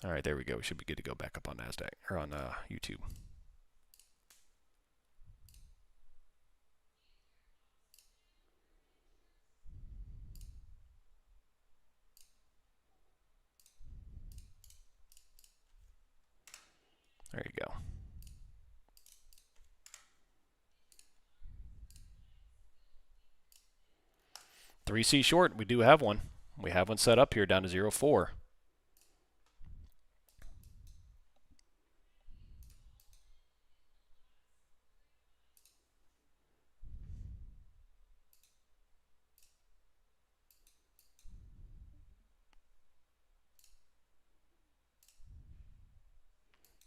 All right, there we go. We should be good to go back up on NASDAQ or on YouTube. There you go. Three C short. We do have one. We have one set up here down to 0.4.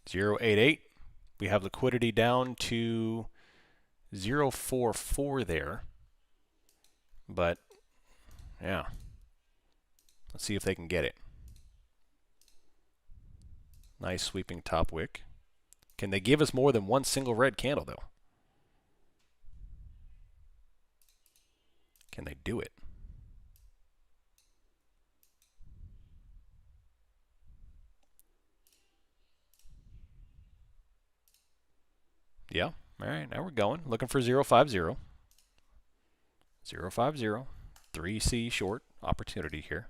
$0.88. We have liquidity down to 0.44 there. But, yeah. Let's see if they can get it. Nice sweeping top wick. Can they give us more than one single red candle, though? Can they do it? Yeah. All right, now we're going. Looking for 0.50. 0.50. 3C short opportunity here.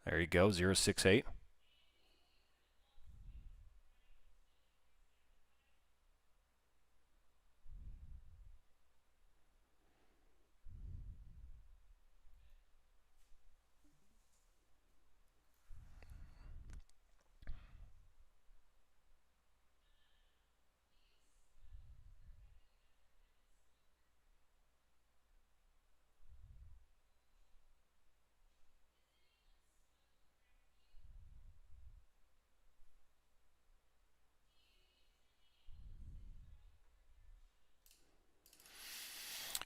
There you go, 0.68.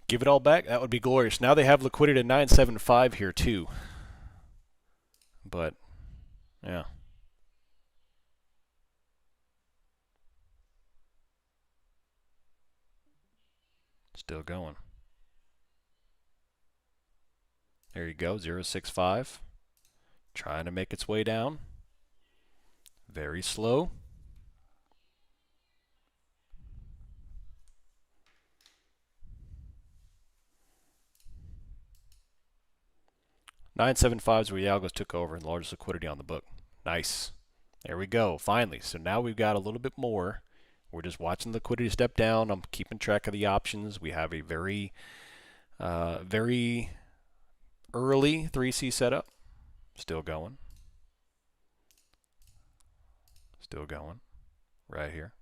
Give it all back. That would be glorious. Now they have liquidity at 975 here too. But, yeah. Still going. There you go, 0.65. Trying to make its way down. Very slow. $9.75 where Yalgos took over and the largest liquidity on the book. Nice. There we go, finally. So now we've got a little bit more. We're just watching the liquidity step down. I'm keeping track of the options. We have a very, very early 3C setup. Still going. Still going. Right here.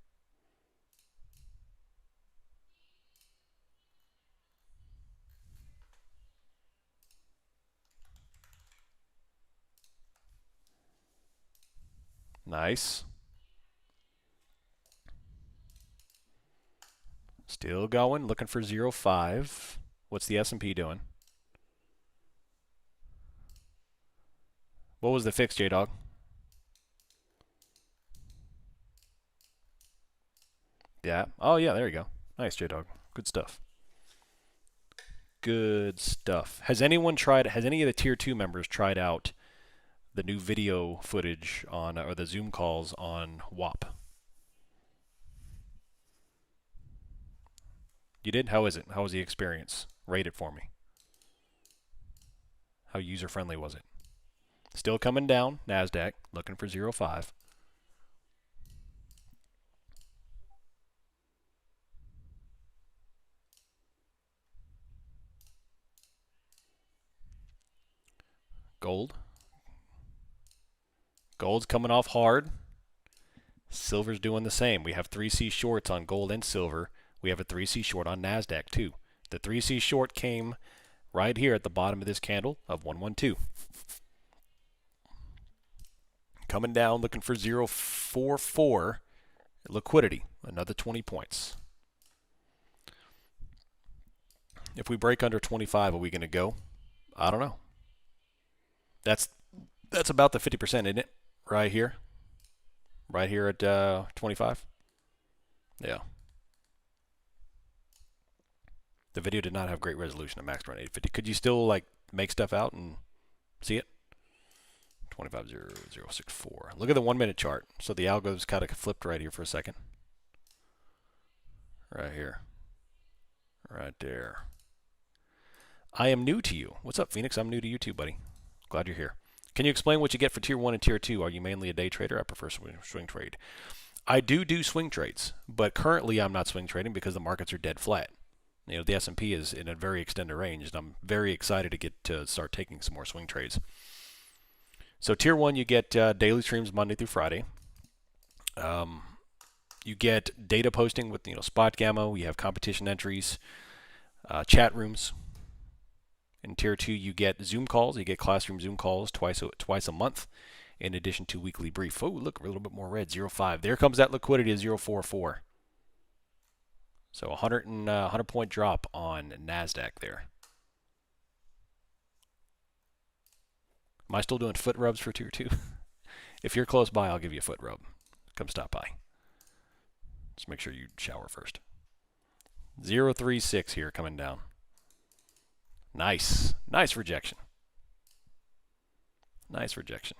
Nice. Still going, looking for 0.5. What's the S&P doing? What was the fix, J-Dog? Yeah. Oh, yeah, there you go. Nice, J-Dog. Good stuff. Good stuff. Has any of the Tier 2 members tried out the new video footage on, or the Zoom calls on WAP? You did? How is it? How was the experience? Rate it for me. How user-friendly was it? Still coming down, NASDAQ, looking for 0.5. Gold. Gold's coming off hard. Silver's doing the same. We have 3C shorts on gold and silver. We have a 3C short on NASDAQ too. The 3C short came right here at the bottom of this candle of 112. Coming down, looking for 0.44 liquidity, another 20 points. If we break under 25, are we going to go? I don't know. That's That's about the 50%, isn't it? Right here. Right here at 25. Yeah. The video did not have great resolution at max around 850. Could you still like make stuff out and see it? 25.0064. Look at the 1 minute chart. So the algo's kind of flipped right here for a second. Right here. Right there. I am new to you. What's up, Phoenix? I'm new to you too, buddy. Glad you're here. Can you explain what you get for tier 1 and tier 2? Are you mainly a day trader? I prefer swing trade. I do swing trades, but currently I'm not swing trading because the markets are dead flat. You know, the S&P is in a very extended range, and I'm very excited to get to start taking some more swing trades. So tier 1, you get daily streams Monday through Friday. You get data posting with spot gamma. You have competition entries, chat rooms. In tier 2, you get Zoom calls. You get classroom Zoom calls twice a month, in addition to weekly brief. Oh, look, a little bit more red, 0.5. There comes that liquidity of 0.44. So 100 point drop on NASDAQ there. Am I still doing foot rubs for tier 2? If you're close by, I'll give you a foot rub. Come stop by. Just make sure you shower first. 0.36 here coming down. Nice. Nice rejection. Nice rejection.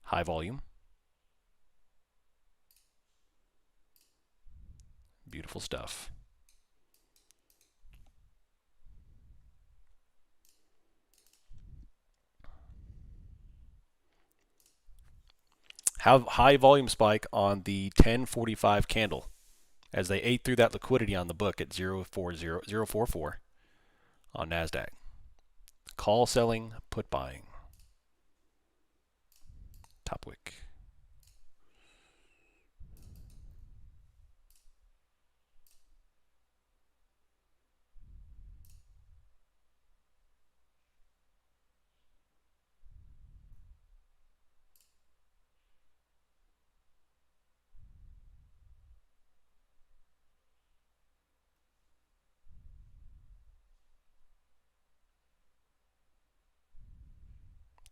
High volume. Beautiful stuff. Have high volume spike on the 1045 candle as they ate through that liquidity on the book at 0.44 on NASDAQ. Call selling, put buying. Top wick.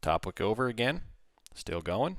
Top wick over again. Still going.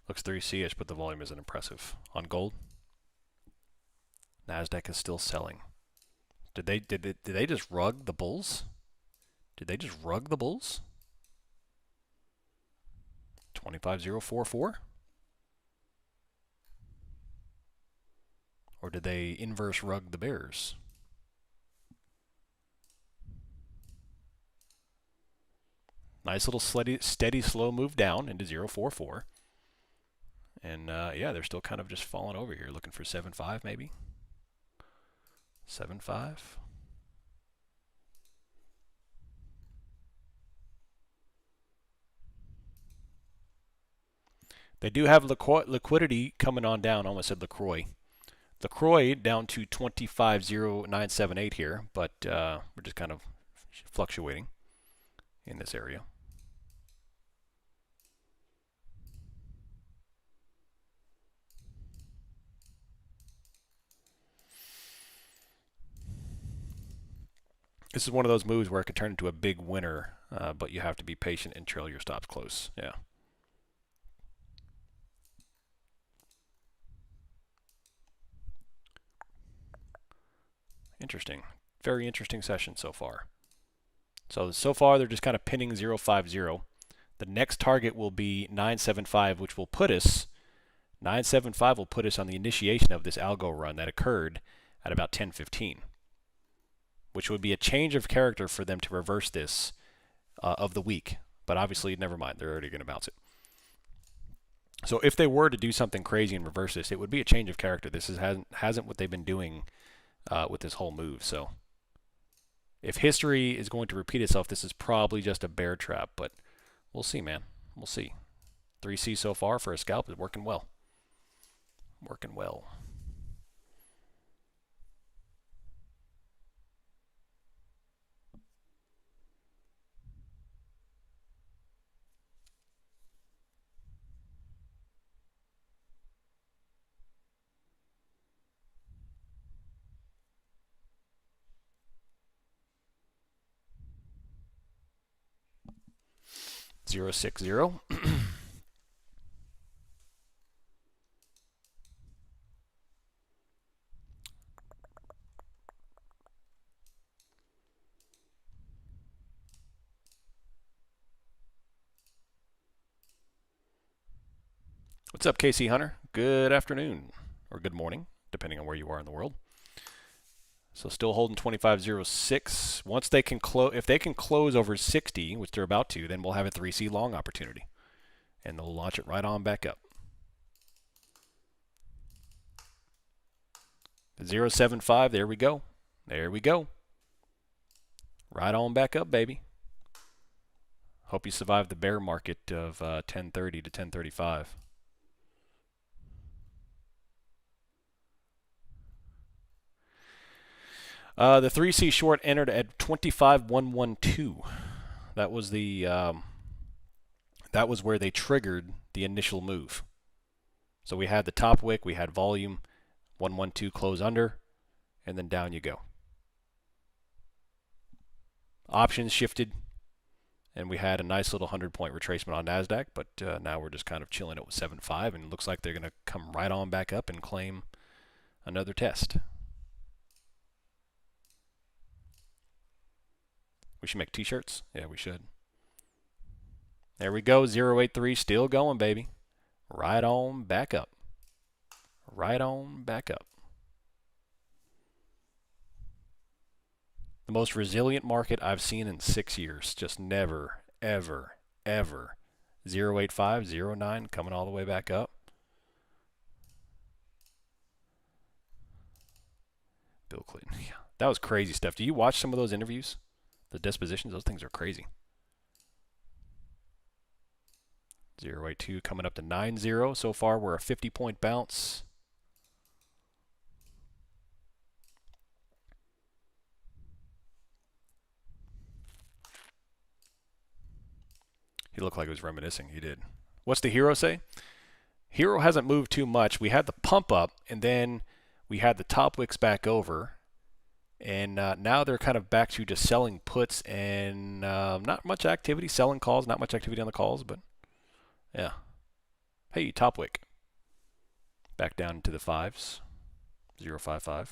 Looks 3C-ish, but the volume isn't impressive. On gold, NASDAQ is still selling. Did they just rug the bulls? Did they just rug the bulls? 25.044? Or did they inverse rug the bears? Nice little steady slow move down into 0.44. And yeah, they're still kind of just falling over here, looking for 7.5 maybe. 7.5. They do have liquidity coming on down. I almost said LaCroix. LaCroix down to 25.0978 here, but we're just kind of fluctuating in this area. This is one of those moves where it could turn into a big winner, but you have to be patient and trail your stops close. Yeah. Interesting. Very interesting session so far. So far they're just kind of pinning 0.50. The next target will be 975, which will put us 975 will put us on the initiation of this algo run that occurred at about 10:15, which would be a change of character for them to reverse this of the week. But obviously, never mind. They're already going to bounce it. So if they were to do something crazy and reverse this, it would be a change of character. This hasn't what they've been doing with this whole move. So if history is going to repeat itself, this is probably just a bear trap. But we'll see, man. We'll see. 3C so far for a scalp is working well. Working well. Zero 6 0. What's up, KC Hunter? Good afternoon, or good morning, depending on where you are in the world. So still holding 25.06. Once they can close, if they can close over 60, which they're about to, then we'll have a 3C long opportunity, and they'll launch it right on back up. 0.75. There we go. There we go. Right on back up, baby. Hope you survive the bear market of 10:30 to 10:35. The 3C short entered at 25.112. That was the that was where they triggered the initial move. So we had the top wick, we had volume, 112 close under, and then down you go. Options shifted, and we had a nice little 100-point retracement on NASDAQ, but now we're just kind of chilling at 7.5, and it looks like they're going to come right on back up and claim another test. We should make t-shirts. Yeah, we should. There we go. 0.83 still going, baby. Right on back up. Right on back up. The most resilient market I've seen in 6 years. Just never, ever, ever. 0.85, 0.9 coming all the way back up. Bill Clinton. Yeah, that was crazy stuff. Do you watch some of those interviews? The dispositions, those things are crazy. 0.82 coming up to 9.0. So far, we're a 50-point bounce. He looked like he was reminiscing. He did. What's the hero say? Hero hasn't moved too much. We had the pump up, and then we had the top wicks back over. And now they're kind of back to just selling puts and not much activity, selling calls, not much activity on the calls, but yeah. Hey, top wick. Back down to the 5s, 0.55.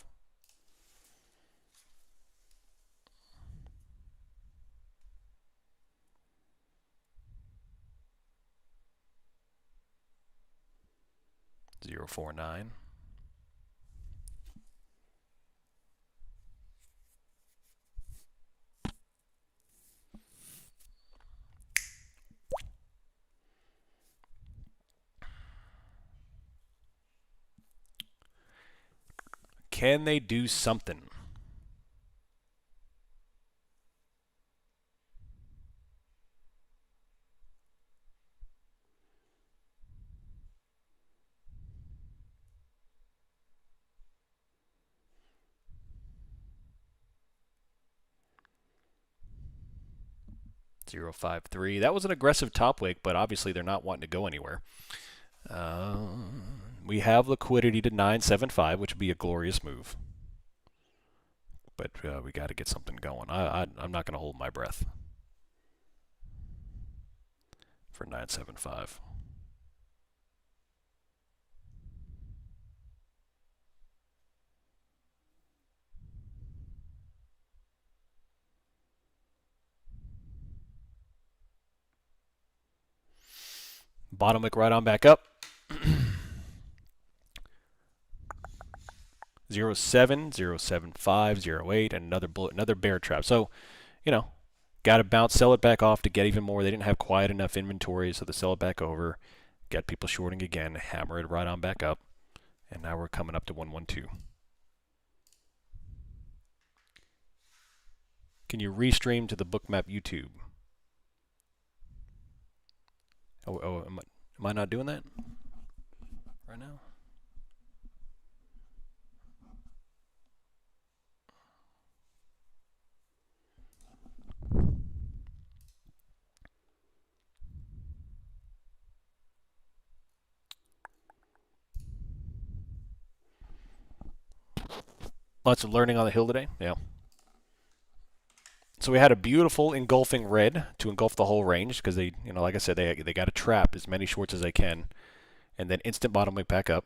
Zero 0.49. Can they do something? Zero 0.53. That was an aggressive top wick, but obviously they're not wanting to go anywhere. We have liquidity to 9.75, which would be a glorious move. But we got to get something going. I'm not going to hold my breath for 9.75. Bottom wick right on back up. 0.7, 0.75, 0.8, and another bear trap. So, you know, got to bounce, sell it back off to get even more. They didn't have quite enough inventory, so they sell it back over. Get people shorting again, hammer it right on back up. And now we're coming up to 112. Can you restream to the Bookmap YouTube? Oh, am Am I not doing that right now? Lots of learning on the hill today. Yeah. So we had a beautiful engulfing red to engulf the whole range because they, like I said, they got to trap as many shorts as they can, and then instant bottom weight back up.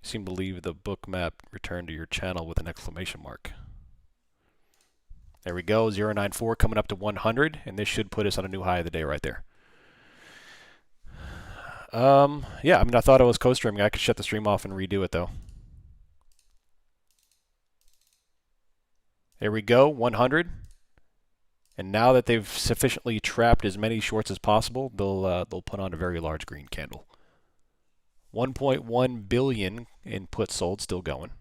You seem to leave the book map return to your channel with an exclamation mark. There we go, 094 coming up to 100, and this should put us on a new high of the day right there. Yeah, I mean, I thought I was co-streaming. I could shut the stream off and redo it, though. There we go, 100. And now that they've sufficiently trapped as many shorts as possible, they'll put on a very large green candle. 1.1 billion in puts sold, still going.